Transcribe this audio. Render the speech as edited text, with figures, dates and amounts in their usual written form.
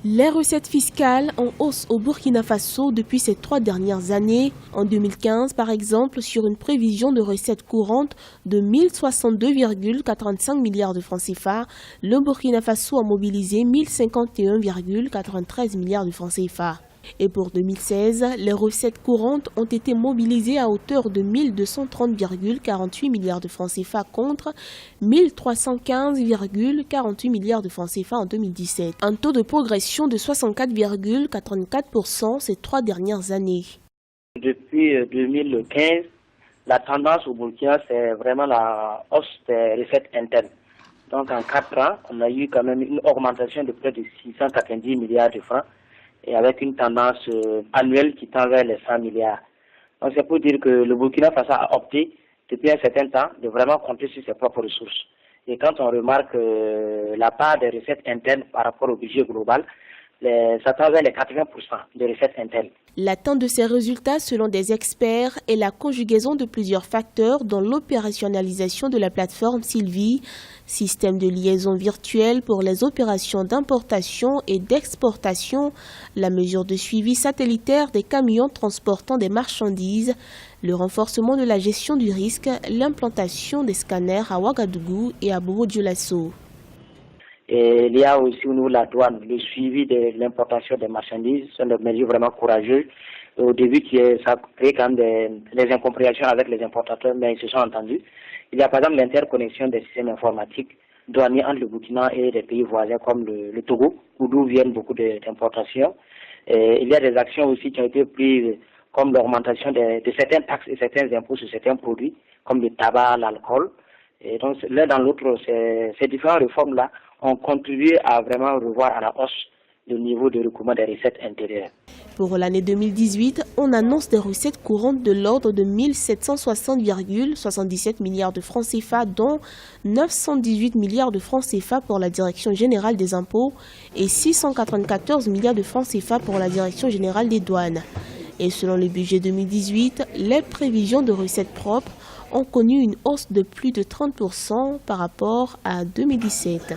Les recettes fiscales en hausse au Burkina Faso depuis ces 3 dernières années. En 2015, par exemple, sur une prévision de recettes courantes de 1062,45 milliards de francs CFA, le Burkina Faso a mobilisé 1051,93 milliards de francs CFA. Et pour 2016, les recettes courantes ont été mobilisées à hauteur de 1230,48 milliards de francs CFA contre 1315,48 milliards de francs CFA en 2017. Un taux de progression de 64,84% ces 3 dernières années. Depuis 2015, la tendance au Burkina, c'est vraiment la hausse des recettes internes. Donc en 4 ans, on a eu quand même une augmentation de près de 690 milliards de francs, et avec une tendance annuelle qui tend vers les 100 milliards. Donc c'est pour dire que le Burkina Faso a opté depuis un certain temps de vraiment compter sur ses propres ressources. Et quand on remarque la part des recettes internes par rapport au budget global, ça tend vers les 80% de recettes internes. L'atteinte de ces résultats, selon des experts, est la conjugaison de plusieurs facteurs dont l'opérationnalisation de la plateforme Sylvie, système de liaison virtuelle pour les opérations d'importation et d'exportation, la mesure de suivi satellitaire des camions transportant des marchandises, le renforcement de la gestion du risque, l'implantation des scanners à Ouagadougou et à Bobo-Dioulasso. Et il y a aussi au niveau de la douane, le suivi de l'importation des marchandises, ce sont des mesures vraiment courageuses. Au début, ça crée quand même des incompréhensions avec les importateurs, mais ils se sont entendus. Il y a par exemple l'interconnexion des systèmes informatiques douaniers entre le Burkina et des pays voisins comme le Togo, d'où viennent beaucoup d'importations. Il y a des actions aussi qui ont été prises, comme l'augmentation de certaines taxes et certains impôts sur certains produits, comme le tabac, l'alcool. Et donc, l'un dans l'autre, ces différentes réformes-là ont contribué à vraiment revoir à la hausse le niveau de recouvrement des recettes intérieures. Pour l'année 2018, on annonce des recettes courantes de l'ordre de 1760,77 milliards de francs CFA, dont 918 milliards de francs CFA pour la Direction générale des impôts et 694 milliards de francs CFA pour la Direction générale des douanes. Et selon le budget 2018, les prévisions de recettes propres ont connu une hausse de plus de 30% par rapport à 2017.